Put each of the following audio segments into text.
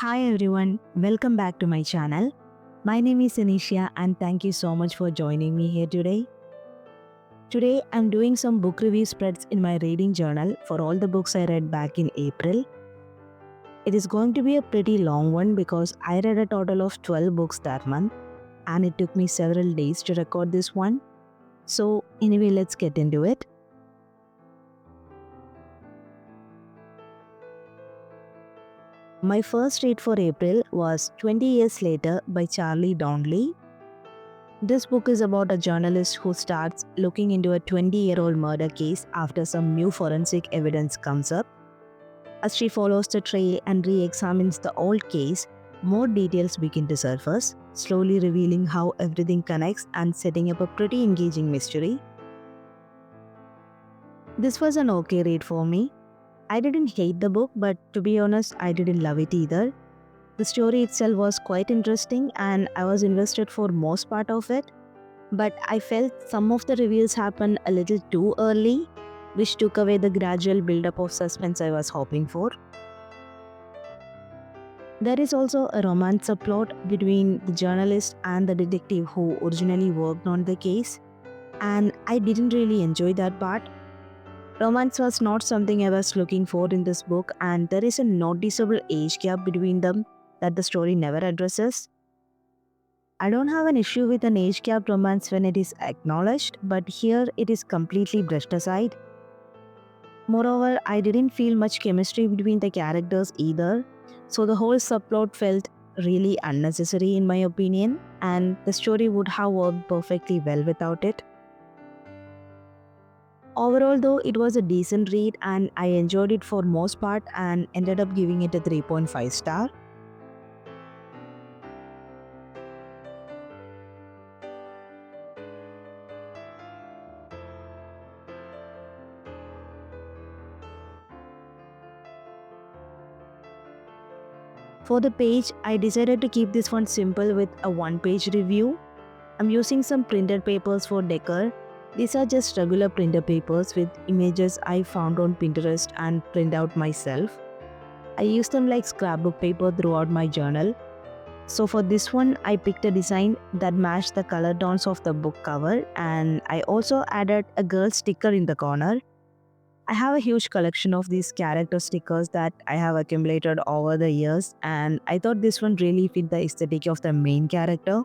Hi everyone, welcome back to my channel. My name is Anisha and thank you so much for joining me here today. Today I'm doing some book review spreads in my reading journal for all the books I read back in April. It is going to be a pretty long one because I read a total of 12 books that month and it took me several days to record this one. So anyway, let's get into it. My first read for April was 20 Years Later by Charlie Donnelly. This book is about a journalist who starts looking into a 20-year-old murder case after some new forensic evidence comes up. As she follows the trail and re-examines the old case, more details begin to surface, slowly revealing how everything connects and setting up a pretty engaging mystery. This was an okay read for me. I didn't hate the book, but to be honest, I didn't love it either. The story itself was quite interesting and I was invested for most part of it. But I felt some of the reveals happened a little too early, which took away the gradual build-up of suspense I was hoping for. There is also a romance subplot between the journalist and the detective who originally worked on the case, and I didn't really enjoy that part. Romance was not something I was looking for in this book, and there is a noticeable age gap between them that the story never addresses. I don't have an issue with an age gap romance when it is acknowledged, but here it is completely brushed aside. Moreover, I didn't feel much chemistry between the characters either, so the whole subplot felt really unnecessary in my opinion, and the story would have worked perfectly well without it. Overall, though, it was a decent read and I enjoyed it for most part and ended up giving it a 3.5 star. For the page, I decided to keep this one simple with a one-page review. I'm using some printed papers for decor. These are just regular printer papers with images I found on Pinterest and print out myself. I use them like scrapbook paper throughout my journal. So for this one, I picked a design that matched the color tones of the book cover, and I also added a girl sticker in the corner. I have a huge collection of these character stickers that I have accumulated over the years, and I thought this one really fit the aesthetic of the main character.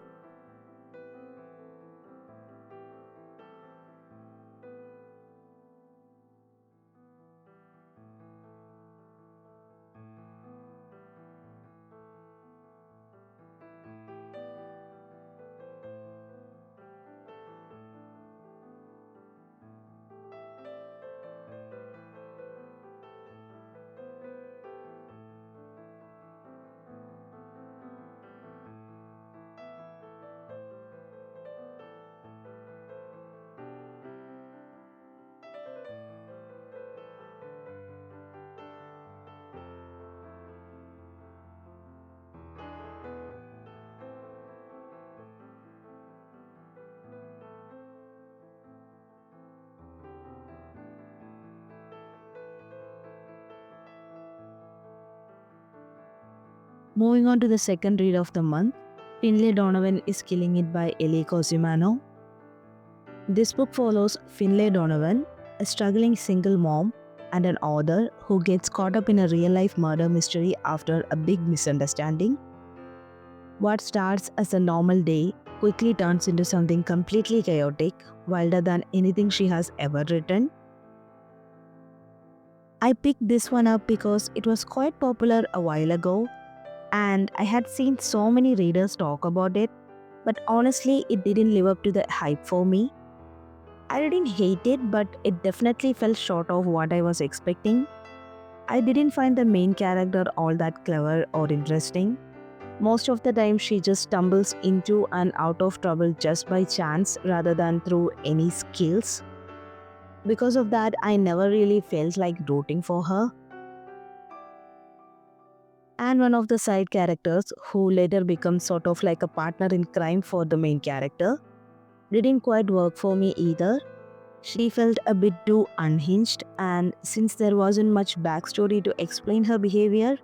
Moving on to the second read of the month, Finlay Donovan is Killing It by Ellie Cosimano. This book follows Finlay Donovan, a struggling single mom and an author who gets caught up in a real-life murder mystery after a big misunderstanding. What starts as a normal day quickly turns into something completely chaotic, wilder than anything she has ever written. I picked this one up because it was quite popular a while ago and I had seen so many readers talk about it, but honestly, it didn't live up to the hype for me. I didn't hate it, but it definitely fell short of what I was expecting. I didn't find the main character all that clever or interesting. Most of the time, she just stumbles into and out of trouble just by chance rather than through any skills. Because of that, I never really felt like rooting for her. And one of the side characters, who later becomes sort of like a partner in crime for the main character, didn't quite work for me either. She felt a bit too unhinged, and since there wasn't much backstory to explain her behavior,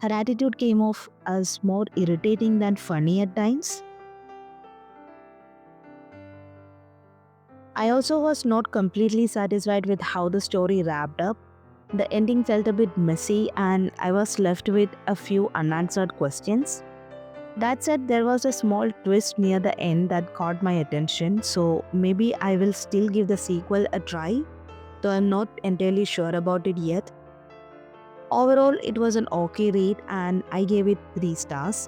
Her attitude came off as more irritating than funny at times. I also was not completely satisfied with how the story wrapped up. The ending felt a bit messy, and I was left with a few unanswered questions. That said, there was a small twist near the end that caught my attention, so maybe I will still give the sequel a try, though I'm not entirely sure about it yet. Overall, it was an okay read and I gave it 3 stars.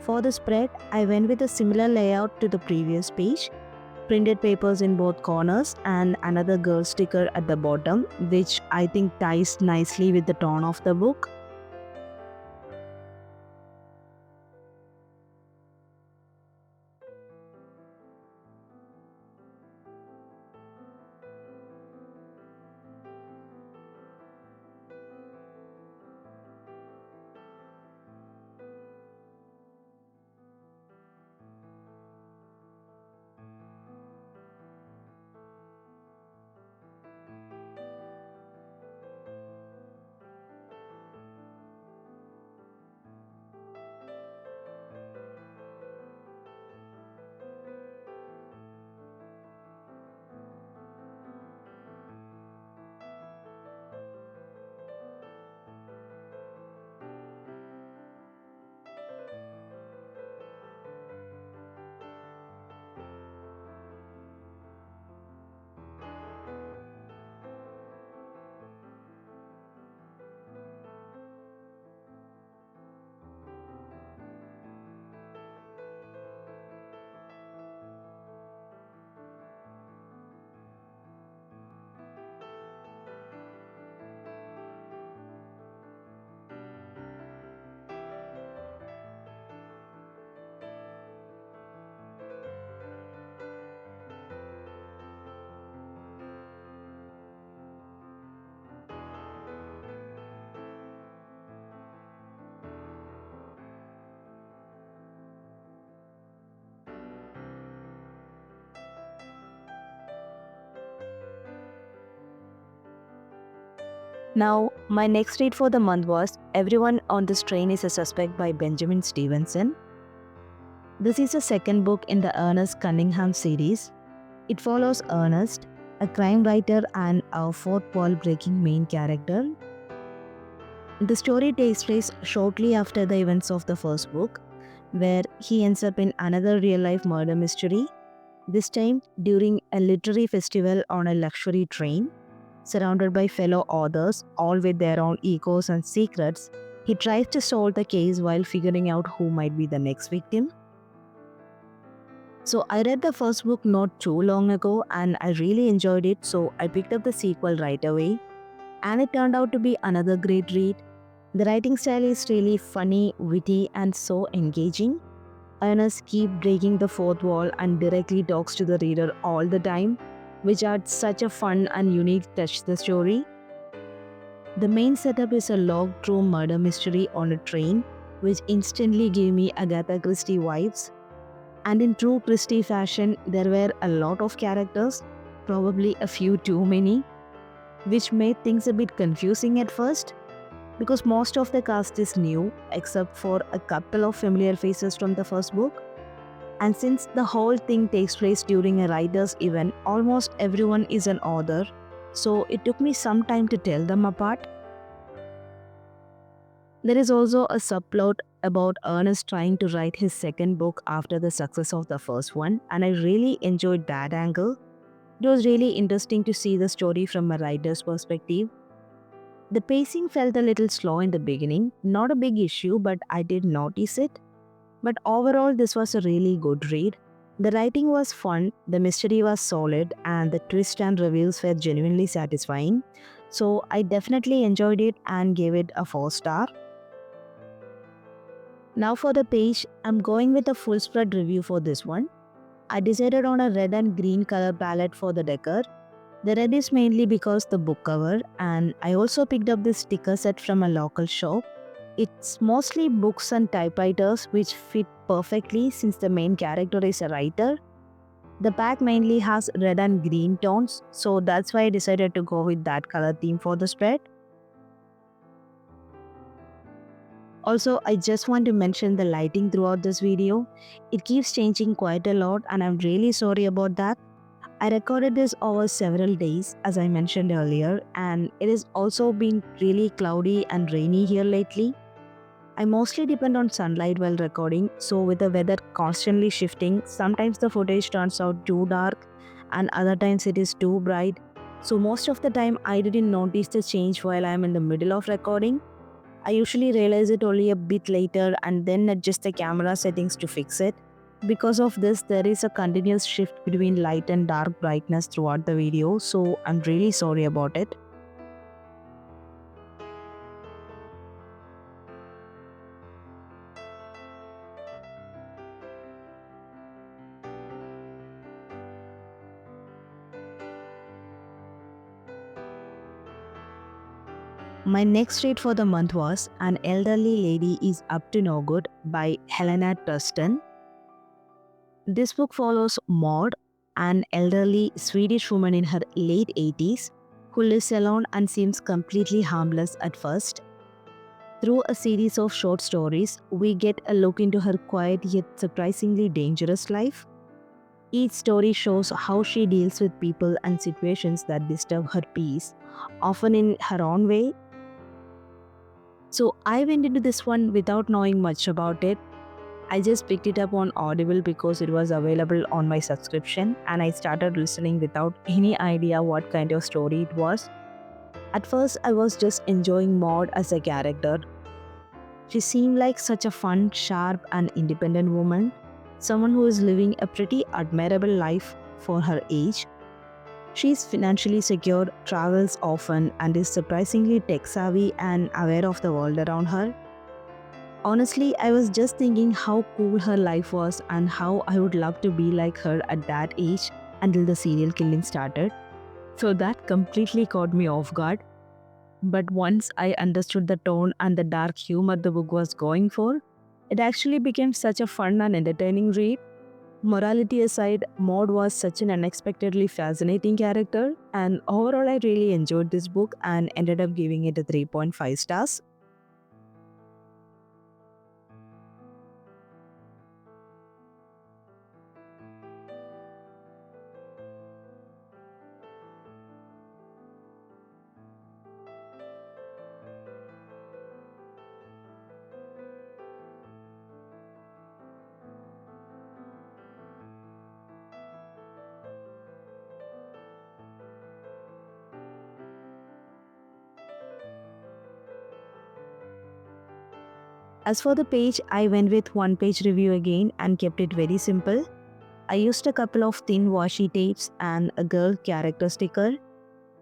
For the spread, I went with a similar layout to the previous page, printed papers in both corners and another girl sticker at the bottom, which I think ties nicely with the tone of the book. Now, my next read for the month was Everyone on This Train is a Suspect by Benjamin Stevenson. This is the second book in the Ernest Cunningham series. It follows Ernest, a crime writer and a fourth wall breaking main character. The story takes place shortly after the events of the first book, where he ends up in another real life murder mystery, this time during a literary festival on a luxury train. Surrounded by fellow authors, all with their own egos and secrets, he tries to solve the case while figuring out who might be the next victim. So, I read the first book not too long ago and I really enjoyed it, so I picked up the sequel right away. And it turned out to be another great read. The writing style is really funny, witty, and so engaging. Ernest keeps breaking the fourth wall and directly talks to the reader all the time, which adds such a fun and unique touch to the story. The main setup is a log true murder mystery on a train, which instantly gave me Agatha Christie vibes. And in true Christie fashion, there were a lot of characters, probably a few too many, which made things a bit confusing at first because most of the cast is new except for a couple of familiar faces from the first book. And since the whole thing takes place during a writer's event, almost everyone is an author, so it took me some time to tell them apart. There is also a subplot about Ernest trying to write his second book after the success of the first one, and I really enjoyed that angle. It was really interesting to see the story from a writer's perspective. The pacing felt a little slow in the beginning, not a big issue, but I did notice it. But overall, this was a really good read. The writing was fun, the mystery was solid, and the twists and reveals were genuinely satisfying. So I definitely enjoyed it and gave it a 4 star. Now for the page, I'm going with a full spread review for this one. I decided on a red and green color palette for the decor. The red is mainly because the book cover, and I also picked up this sticker set from a local shop. It's mostly books and typewriters which fit perfectly since the main character is a writer. The pack mainly has red and green tones, so that's why I decided to go with that color theme for the spread. Also, I just want to mention the lighting throughout this video. It keeps changing quite a lot and I'm really sorry about that. I recorded this over several days as I mentioned earlier, and it has also been really cloudy and rainy here lately. I mostly depend on sunlight while recording, so with the weather constantly shifting, sometimes the footage turns out too dark and other times it is too bright. So most of the time I didn't notice the change while I am in the middle of recording. I usually realize it only a bit later and then adjust the camera settings to fix it. Because of this, there is a continuous shift between light and dark brightness throughout the video, so I'm really sorry about it. My next read for the month was An Elderly Lady is Up to No Good by Helena Thurston. This book follows Maud, an elderly Swedish woman in her late 80s who lives alone and seems completely harmless at first. Through a series of short stories, we get a look into her quiet yet surprisingly dangerous life. Each story shows how she deals with people and situations that disturb her peace, often in her own way. So I went into this one without knowing much about it. I just picked it up on Audible because it was available on my subscription and I started listening without any idea what kind of story it was. At first, I was just enjoying Maud as a character. She seemed like such a fun, sharp, and independent woman, someone who is living a pretty admirable life for her age. She is financially secure, travels often, and is surprisingly tech savvy and aware of the world around her. Honestly, I was just thinking how cool her life was and how I would love to be like her at that age until the serial killing started. So that completely caught me off guard. But once I understood the tone and the dark humor the book was going for, it actually became such a fun and entertaining read. Morality aside, Maud was such an unexpectedly fascinating character, and overall, I really enjoyed this book and ended up giving it a 3.5 stars. As for the page, I went with one page review again and kept it very simple. I used a couple of thin washi tapes and a girl character sticker.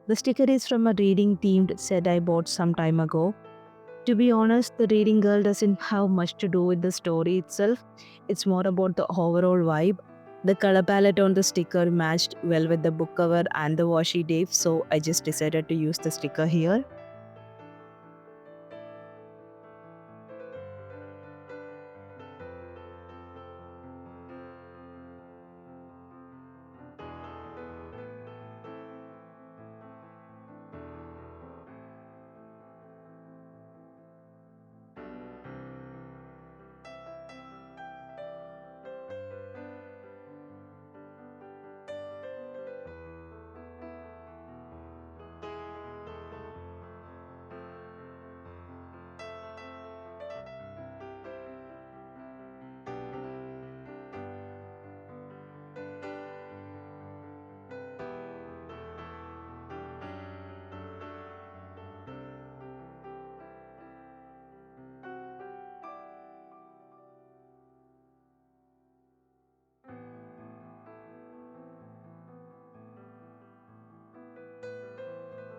The sticker is from a reading themed set I bought some time ago. To be honest, the reading girl doesn't have much to do with the story itself. It's more about the overall vibe. The color palette on the sticker matched well with the book cover and the washi tape, so I just decided to use the sticker here.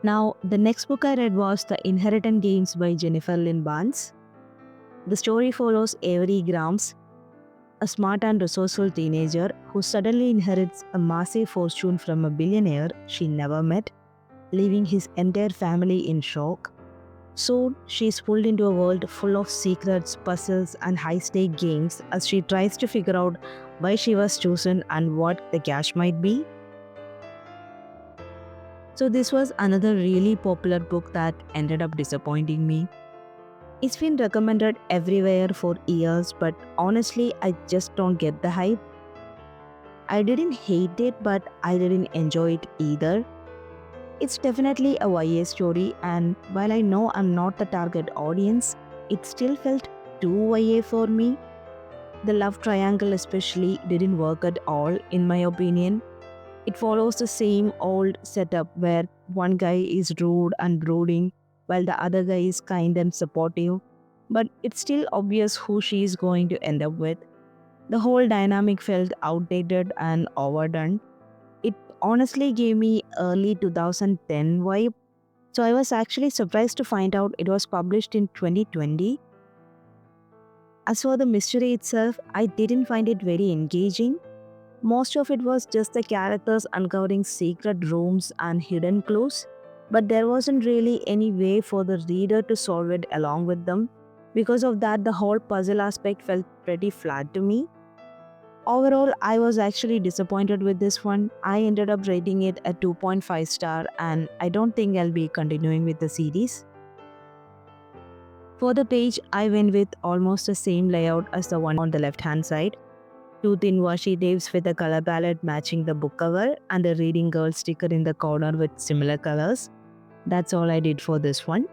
Now, the next book I read was The Inheritance Games by Jennifer Lynn Barnes. The story follows Avery Grams, a smart and resourceful teenager who suddenly inherits a massive fortune from a billionaire she never met, leaving his entire family in shock. Soon, she is pulled into a world full of secrets, puzzles, and high stake games as she tries to figure out why she was chosen, and what the catch might be. So, this was another really popular book that ended up disappointing me. It's been recommended everywhere for years, but honestly, I just don't get the hype. I didn't hate it, but I didn't enjoy it either. It's definitely a YA story, and while I know I'm not the target audience, it still felt too YA for me. The love triangle, especially, didn't work at all, in my opinion. It follows the same old setup where one guy is rude and brooding, while the other guy is kind and supportive, but it's still obvious who she is going to end up with. The whole dynamic felt outdated and overdone. It honestly gave me early 2010 vibe. So I was actually surprised to find out it was published in 2020. As for the mystery itself, I didn't find it very engaging. Most of it was just the characters uncovering secret rooms and hidden clues, but there wasn't really any way for the reader to solve it along with them. Because of that, the whole puzzle aspect felt pretty flat to me. Overall, I was actually disappointed with this one. I ended up rating it a 2.5 star, and I don't think I'll be continuing with the series. For the page, I went with almost the same layout as the one on the left hand side. Two thin washi tapes with a color palette matching the book cover, and a reading girl sticker in the corner with similar colors. That's all I did for this one.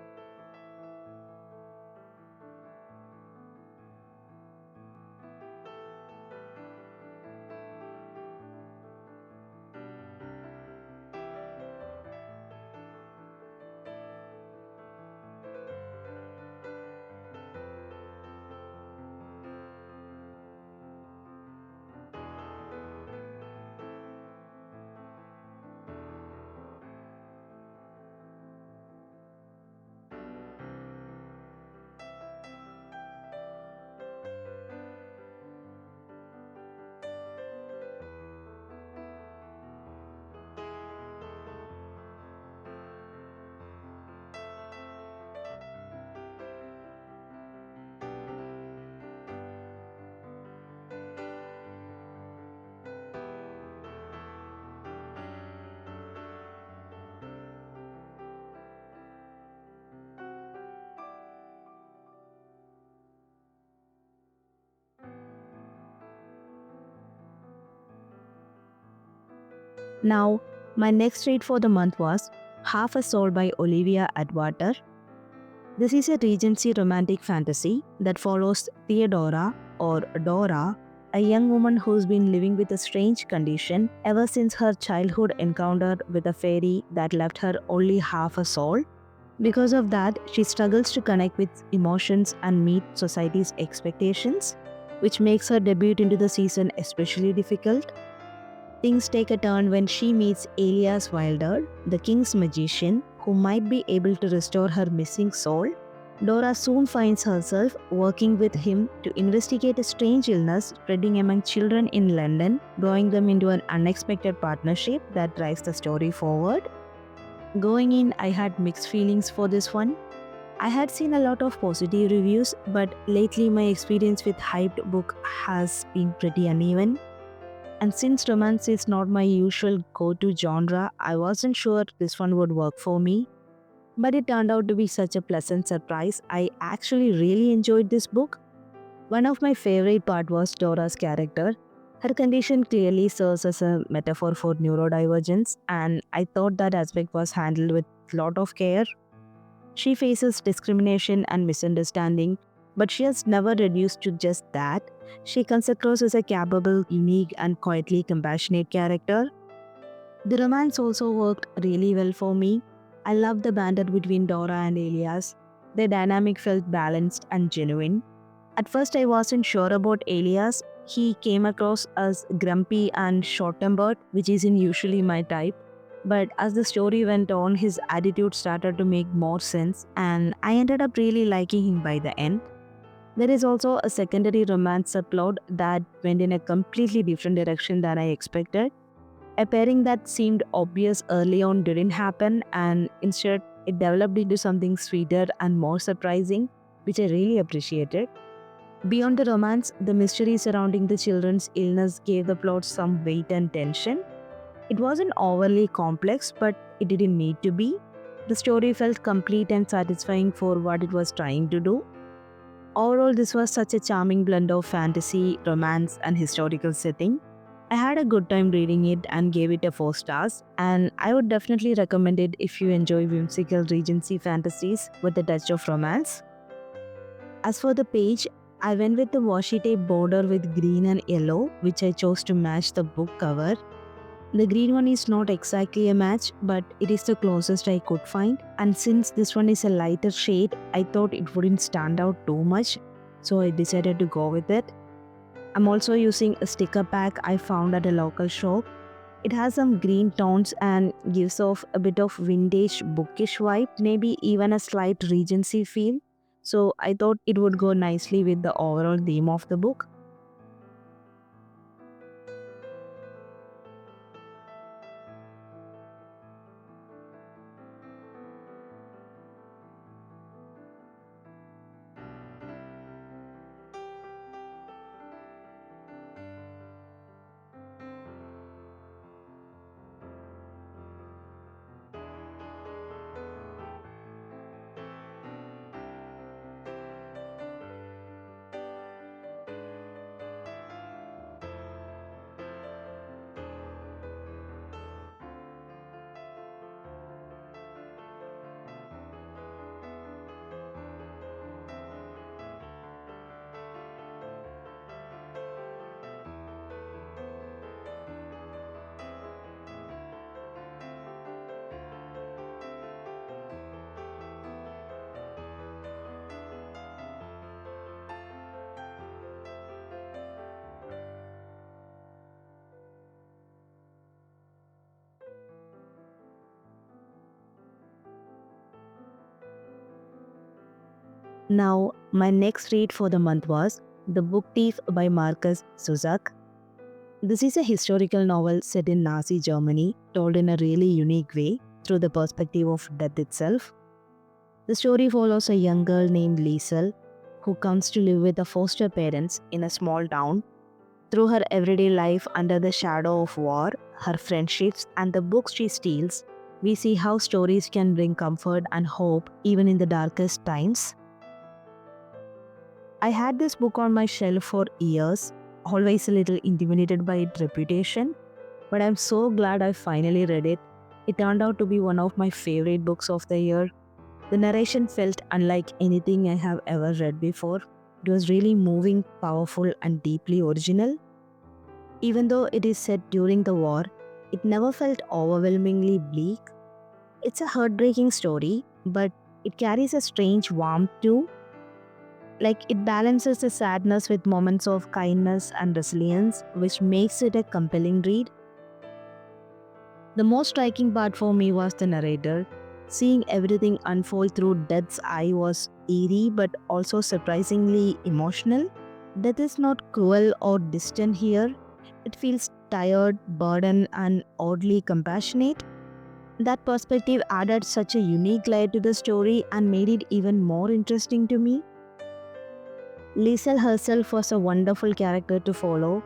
Now, my next read for the month was Half a Soul by Olivia Atwater. This is a Regency romantic fantasy that follows Theodora, or Dora, a young woman who's been living with a strange condition ever since her childhood encounter with a fairy that left her only half a soul. Because of that, she struggles to connect with emotions and meet society's expectations, which makes her debut into the season especially difficult. Things take a turn when she meets Elias Wilder, the king's magician, who might be able to restore her missing soul. Dora soon finds herself working with him to investigate a strange illness spreading among children in London, drawing them into an unexpected partnership that drives the story forward. Going in, I had mixed feelings for this one. I had seen a lot of positive reviews, but lately my experience with hyped book has been pretty uneven. And since romance is not my usual go-to genre, I wasn't sure this one would work for me. But it turned out to be such a pleasant surprise. I actually really enjoyed this book. One of my favorite part was Dora's character. Her condition clearly serves as a metaphor for neurodivergence, and I thought that aspect was handled with a lot of care. She faces discrimination and misunderstanding, but she has never reduced to just that. She comes across as a capable, unique, and quietly compassionate character. The romance also worked really well for me. I loved the banter between Dora and Elias. Their dynamic felt balanced and genuine. At first, I wasn't sure about Elias. He came across as grumpy and short tempered, which isn't usually my type. But as the story went on, his attitude started to make more sense, and I ended up really liking him by the end. There is also a secondary romance subplot that went in a completely different direction than I expected. A pairing that seemed obvious early on didn't happen, and instead, it developed into something sweeter and more surprising, which I really appreciated. Beyond the romance, the mystery surrounding the children's illness gave the plot some weight and tension. It wasn't overly complex, but it didn't need to be. The story felt complete and satisfying for what it was trying to do. Overall, this was such a charming blend of fantasy, romance, and historical setting. I had a good time reading it and gave it a 4 stars, and I would definitely recommend it if you enjoy whimsical Regency fantasies with a touch of romance. As for the page, I went with the washi tape border with green and yellow, which I chose to match the book cover. The green one is not exactly a match, but it is the closest I could find. And since this one is a lighter shade, I thought it wouldn't stand out too much, so I decided to go with it. I'm also using a sticker pack I found at a local shop. It has some green tones and gives off a bit of vintage bookish vibe, maybe even a slight Regency feel. So I thought it would go nicely with the overall theme of the book. Now, my next read for the month was The Book Thief by Marcus Zusak. This is a historical novel set in Nazi Germany, told in a really unique way through the perspective of death itself. The story follows a young girl named Liesel who comes to live with her foster parents in a small town. Through her everyday life under the shadow of war, her friendships, and the books she steals, we see how stories can bring comfort and hope even in the darkest times. I had this book on my shelf for years, always a little intimidated by its reputation, but I'm so glad I finally read it. It turned out to be one of my favorite books of the year. The narration felt unlike anything I have ever read before. It was really moving, powerful, and deeply original. Even though it is set during the war, it never felt overwhelmingly bleak. It's a heartbreaking story, but it carries a strange warmth too. Like it balances the sadness with moments of kindness and resilience, which makes it a compelling read. The most striking part for me was the narrator. Seeing everything unfold through Death's eye was eerie but also surprisingly emotional. Death is not cruel or distant here. It feels tired, burdened, and oddly compassionate. That perspective added such a unique layer to the story and made it even more interesting to me. Liesel herself was a wonderful character to follow.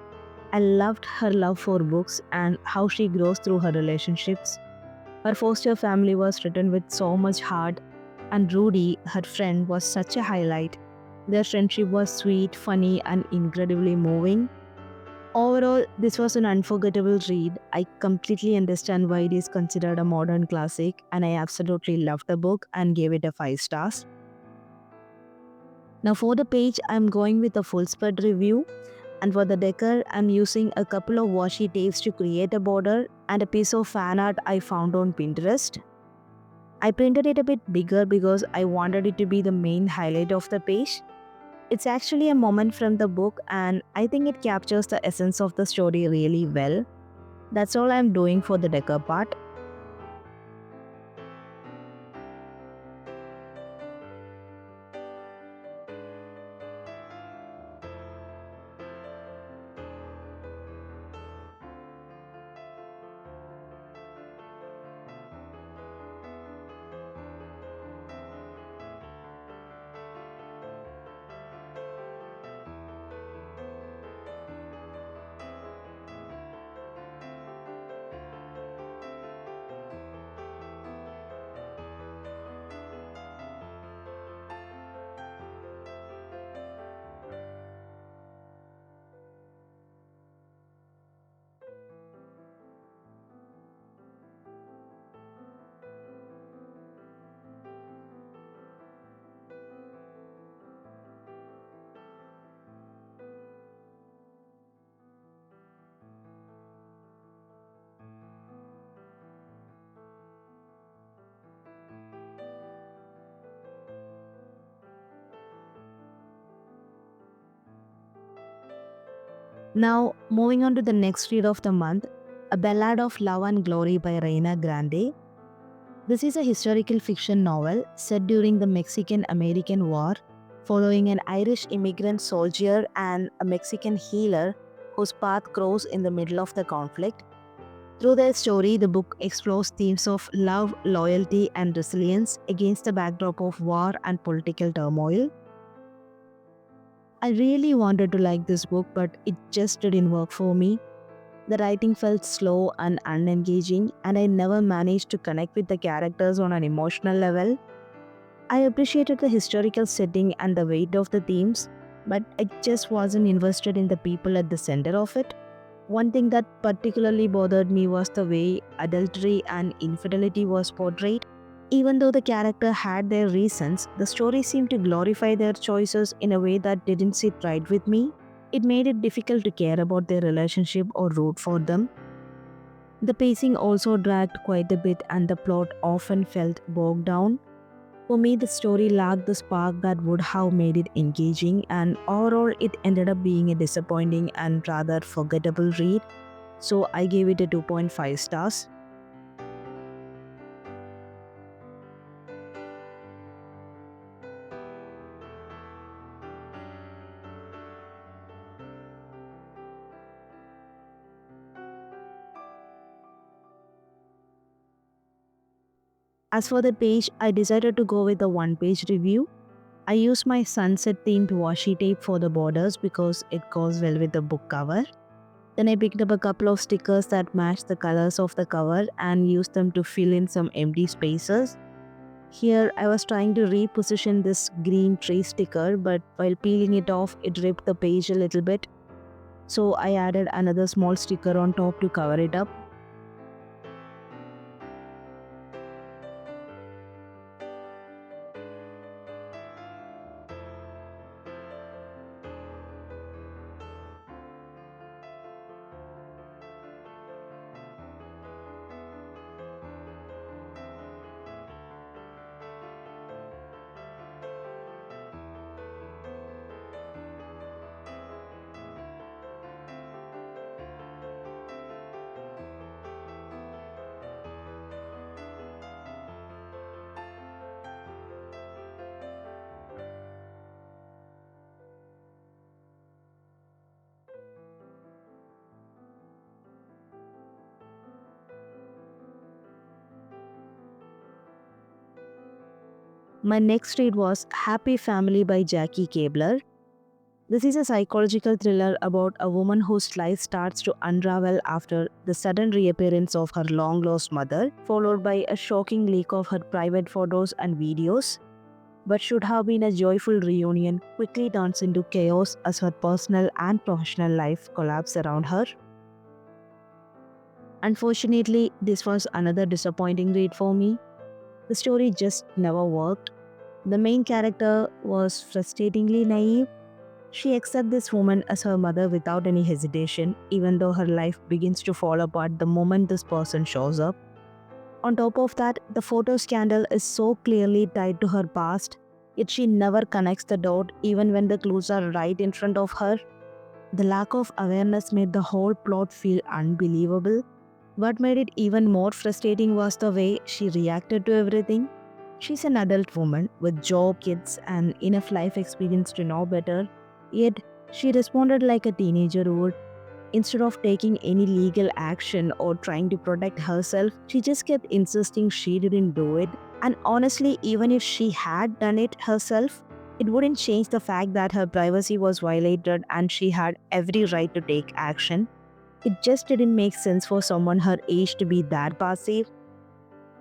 I loved her love for books and how she grows through her relationships. Her foster family was written with so much heart, and Rudy, her friend, was such a highlight. Their friendship was sweet, funny, and incredibly moving. Overall, this was an unforgettable read. I completely understand why it is considered a modern classic, and I absolutely loved the book and gave it a 5 stars. Now, for the page, I'm going with a full spread review, and for the decor, I'm using a couple of washi tapes to create a border and a piece of fan art I found on Pinterest. I printed it a bit bigger because I wanted it to be the main highlight of the page. It's actually a moment from the book, and I think it captures the essence of the story really well. That's all I'm doing for the decor part. Now, moving on to the next read of the month, A Ballad of Love and Glory by Reina Grande. This is a historical fiction novel set during the Mexican American War, following an Irish immigrant soldier and a Mexican healer whose path cross in the middle of the conflict. Through their story, the book explores themes of love, loyalty, and resilience against the backdrop of war and political turmoil. I really wanted to like this book, but it just didn't work for me. The writing felt slow and unengaging, and I never managed to connect with the characters on an emotional level. I appreciated the historical setting and the weight of the themes, but I just wasn't invested in the people at the center of it. One thing that particularly bothered me was the way adultery and infidelity was portrayed. Even though the character had their reasons, the story seemed to glorify their choices in a way that didn't sit right with me. It made it difficult to care about their relationship or root for them. The pacing also dragged quite a bit and the plot often felt bogged down. For me, the story lacked the spark that would have made it engaging, and overall, it ended up being a disappointing and rather forgettable read. So, I gave it a 2.5 stars. As for the page, I decided to go with a one page review. I used my sunset themed washi tape for the borders because it goes well with the book cover. Then I picked up a couple of stickers that matched the colors of the cover and used them to fill in some empty spaces. Here, I was trying to reposition this green tree sticker, but while peeling it off, it ripped the page a little bit. So I added another small sticker on top to cover it up. My next read was Happy Family by Jackie Kabler. This is a psychological thriller about a woman whose life starts to unravel after the sudden reappearance of her long lost mother, followed by a shocking leak of her private photos and videos. What should have been a joyful reunion quickly turns into chaos as her personal and professional life collapse around her. Unfortunately, this was another disappointing read for me. The story just never worked. The main character was frustratingly naive. She accepts this woman as her mother without any hesitation, even though her life begins to fall apart the moment this person shows up. On top of that, the photo scandal is so clearly tied to her past, yet she never connects the dot even when the clues are right in front of her. The lack of awareness made the whole plot feel unbelievable. What made it even more frustrating was the way she reacted to everything. She's an adult woman with job, kids, and enough life experience to know better, yet she responded like a teenager would. Instead of taking any legal action or trying to protect herself, she just kept insisting she didn't do it. And honestly, even if she had done it herself, it wouldn't change the fact that her privacy was violated and she had every right to take action. It just didn't make sense for someone her age to be that passive.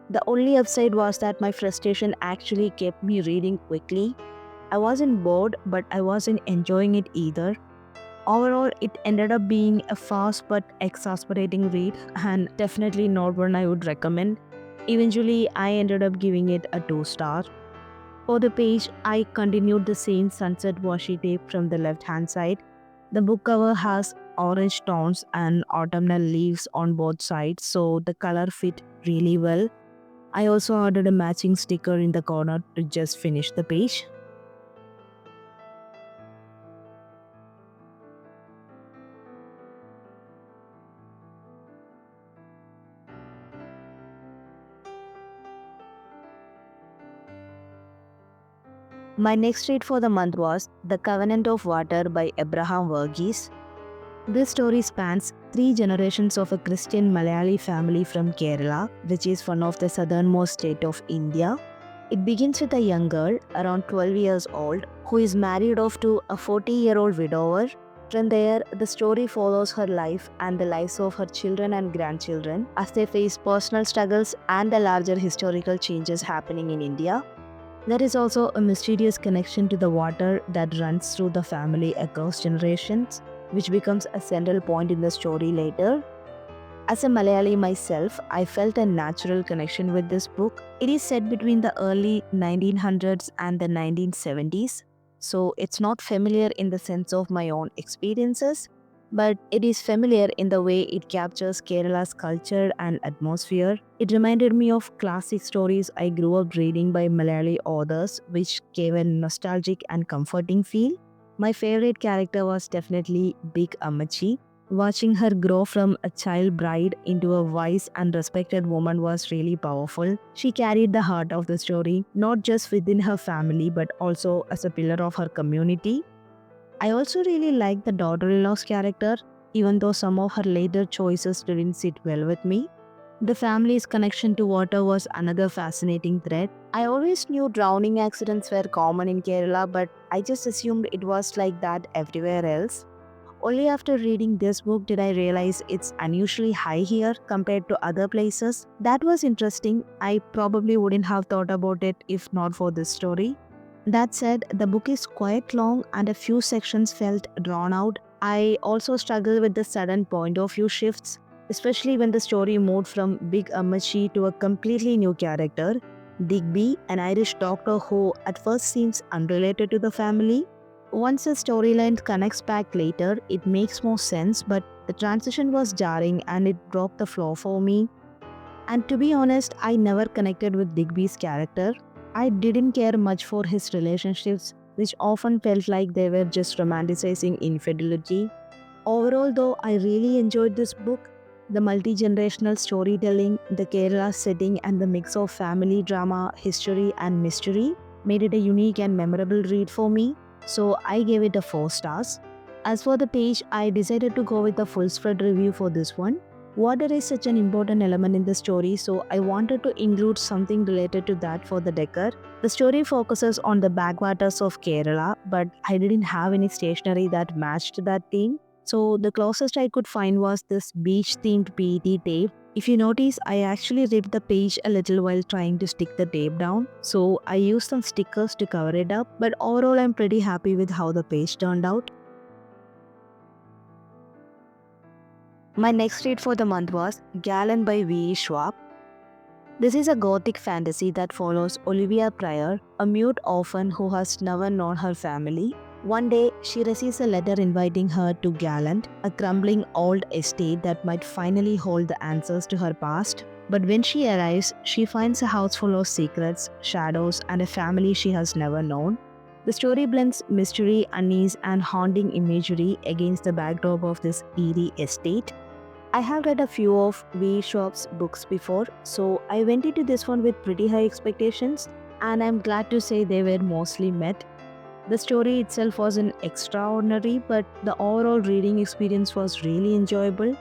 The only upside was that my frustration actually kept me reading quickly. I wasn't bored, but I wasn't enjoying it either. Overall, it ended up being a fast but exasperating read, and definitely not one I would recommend. Eventually, I ended up giving it a 2 star. For the page, I continued the same sunset washi tape from the left hand side. The book cover has orange tones and autumnal leaves on both sides, so the color fit really well. I also ordered a matching sticker in the corner to just finish the page. My next read for the month was The Covenant of Water by Abraham Verghese. This story spans three generations of a Christian Malayali family from Kerala, which is one of the southernmost state of India. It begins with a young girl, around 12 years old, who is married off to a 40-year-old widower. From there, the story follows her life and the lives of her children and grandchildren as they face personal struggles and the larger historical changes happening in India. There is also a mysterious connection to the water that runs through the family across generations, which becomes a central point in the story later. As a Malayali myself, I felt a natural connection with this book. It is set between the early 1900s and the 1970s, so it's not familiar in the sense of my own experiences, but it is familiar in the way it captures Kerala's culture and atmosphere. It reminded me of classic stories I grew up reading by Malayali authors, which gave a nostalgic and comforting feel. My favorite character was definitely Big Amachi. Watching her grow from a child bride into a wise and respected woman was really powerful. She carried the heart of the story, not just within her family but also as a pillar of her community. I also really liked the daughter in law's character, even though some of her later choices didn't sit well with me. The family's connection to water was another fascinating thread. I always knew drowning accidents were common in Kerala, but I just assumed it was like that everywhere else. Only after reading this book did I realize it's unusually high here compared to other places. That was interesting. I probably wouldn't have thought about it if not for this story. That said, the book is quite long and a few sections felt drawn out. I also struggle with the sudden point of view shifts, especially when the story moved from Big Amachi to a completely new character, Digby, an Irish doctor who at first seems unrelated to the family. Once the storyline connects back later, it makes more sense, but the transition was jarring and it broke the flow for me. And to be honest, I never connected with Digby's character. I didn't care much for his relationships, which often felt like they were just romanticizing infidelity. Overall, though, I really enjoyed this book. The multi generational storytelling, the Kerala setting, and the mix of family drama, history, and mystery made it a unique and memorable read for me. So I gave it a 4 stars. As for the page, I decided to go with a full spread review for this one. Water is such an important element in the story, so I wanted to include something related to that for the decor. The story focuses on the backwaters of Kerala, but I didn't have any stationery that matched that theme. So the closest I could find was this beach-themed PET tape. If you notice, I actually ripped the page a little while trying to stick the tape down. So I used some stickers to cover it up, but overall I'm pretty happy with how the page turned out. My next read for the month was Gallant by V. Schwab. This is a gothic fantasy that follows Olivia Pryor, a mute orphan who has never known her family. One day, she receives a letter inviting her to Gallant, a crumbling old estate that might finally hold the answers to her past. But when she arrives, she finds a house full of secrets, shadows, and a family she has never known. The story blends mystery, unease, and haunting imagery against the backdrop of this eerie estate. I have read a few of V. Schwab's books before, so I went into this one with pretty high expectations, and I'm glad to say they were mostly met. The story itself wasn't extraordinary, but the overall reading experience was really enjoyable.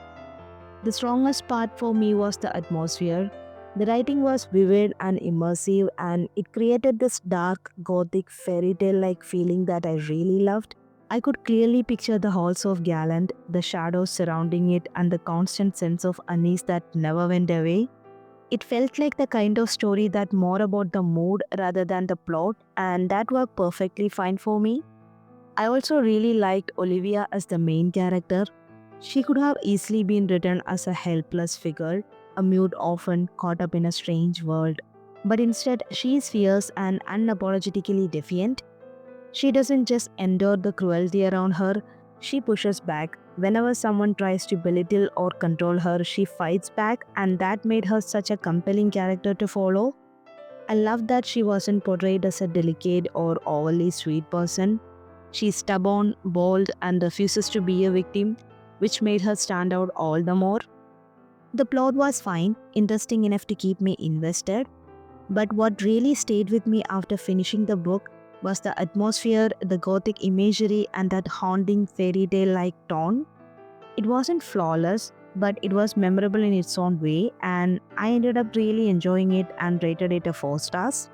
The strongest part for me was the atmosphere. The writing was vivid and immersive, and it created this dark, gothic, fairy tale like feeling that I really loved. I could clearly picture the halls of Gallant, the shadows surrounding it, and the constant sense of unease that never went away. It felt like the kind of story that more about the mood rather than the plot, and that worked perfectly fine for me. I also really liked Olivia as the main character. She could have easily been written as a helpless figure, a mute orphan caught up in a strange world. But instead, she is fierce and unapologetically defiant. She doesn't just endure the cruelty around her, she pushes back. Whenever someone tries to belittle or control her, she fights back, and that made her such a compelling character to follow. I love that she wasn't portrayed as a delicate or overly sweet person. She's stubborn, bold, and refuses to be a victim, which made her stand out all the more. The plot was fine, interesting enough to keep me invested, but what really stayed with me after finishing the book was the atmosphere, the gothic imagery, and that haunting fairy tale like tone. It wasn't flawless, but it was memorable in its own way, and I ended up really enjoying it and rated it a 4 stars.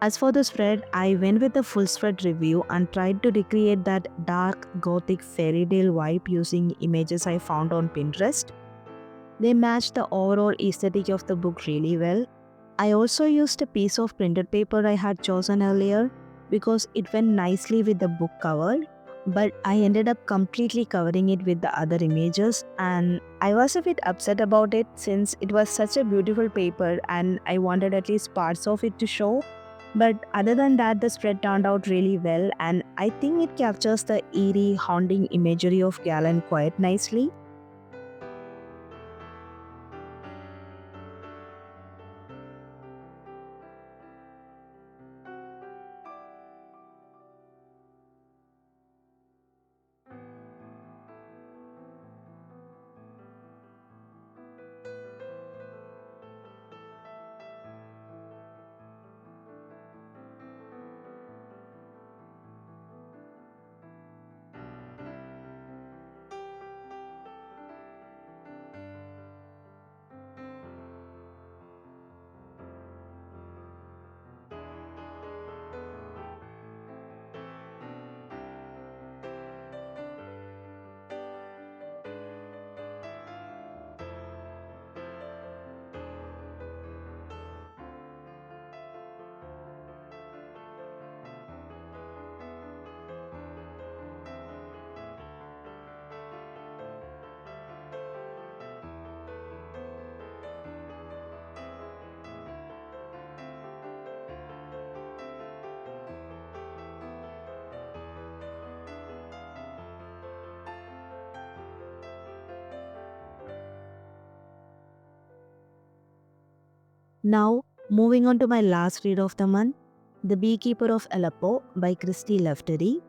As for the spread, I went with a full spread review and tried to recreate that dark gothic fairy tale vibe using images I found on Pinterest. They matched the overall aesthetic of the book really well. I also used a piece of printed paper I had chosen earlier because it went nicely with the book cover, but I ended up completely covering it with the other images, and I was a bit upset about it since it was such a beautiful paper and I wanted at least parts of it to show. But other than that, the spread turned out really well, and I think it captures the eerie, haunting imagery of Gallant quite nicely. Now, moving on to my last read of the month, The Beekeeper of Aleppo by Christy Leftery.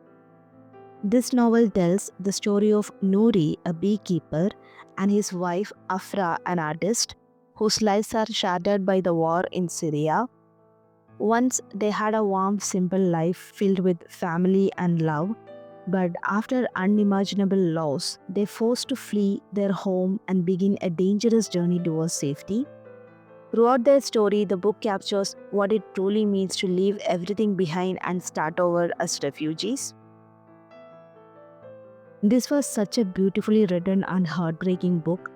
This novel tells the story of Nouri, a beekeeper, and his wife Afra, an artist, whose lives are shattered by the war in Syria. Once they had a warm, simple life filled with family and love, but after unimaginable loss, they forced to flee their home and begin a dangerous journey towards safety. Throughout their story, the book captures what it truly means to leave everything behind and start over as refugees. This was such a beautifully written and heartbreaking book.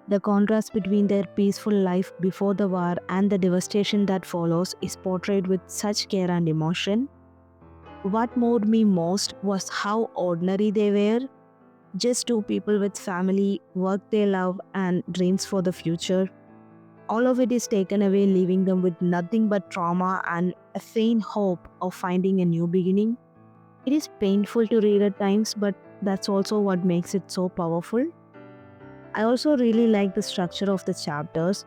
The contrast between their peaceful life before the war and the devastation that follows is portrayed with such care and emotion. What moved me most was how ordinary they were, just two people with family, work they love, and dreams for the future. All of it is taken away, leaving them with nothing but trauma and a faint hope of finding a new beginning. It is painful to read at times, but that's also what makes it so powerful. I also really like the structure of the chapters,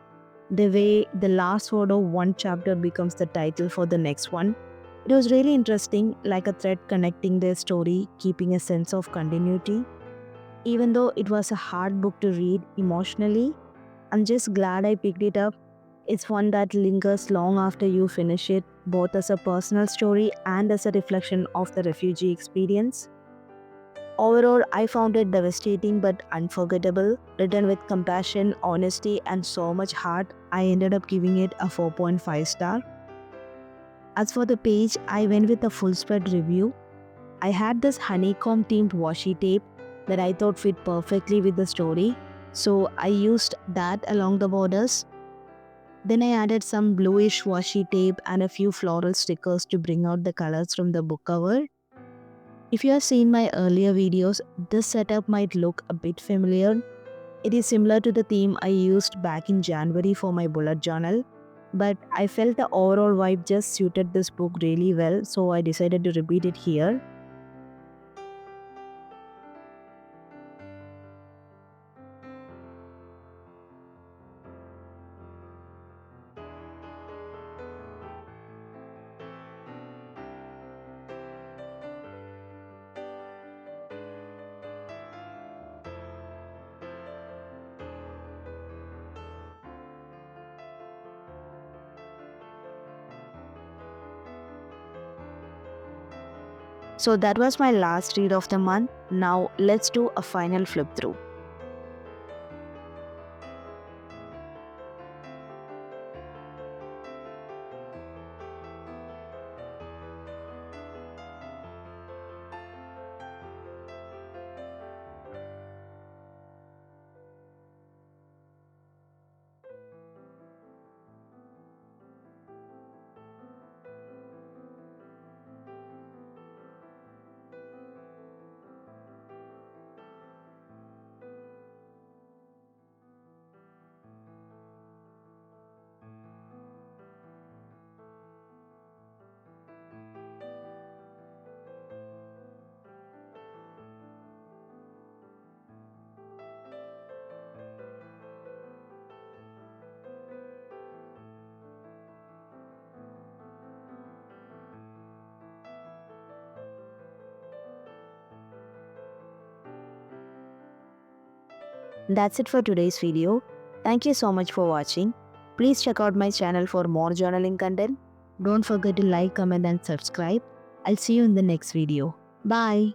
the way the last word of one chapter becomes the title for the next one. It was really interesting, like a thread connecting their story, keeping a sense of continuity. Even though it was a hard book to read emotionally, I'm just glad I picked it up. It's one that lingers long after you finish it, both as a personal story and as a reflection of the refugee experience. Overall, I found it devastating but unforgettable. Written with compassion, honesty, and so much heart, I ended up giving it a 4.5 star. As for the page, I went with a full spread review. I had this honeycomb themed washi tape that I thought fit perfectly with the story, so I used that along the borders. Then I added some bluish washi tape and a few floral stickers to bring out the colors from the book cover. If you have seen my earlier videos, this setup might look a bit familiar. It is similar to the theme I used back in January for my bullet journal, but I felt the overall vibe just suited this book really well, so I decided to repeat it here. So that was my last read of the month. Now let's do a final flip through. That's it for today's video. Thank you so much for watching. Please check out my channel for more journaling content. Don't forget to like, comment and subscribe. I'll see you in the next video. Bye.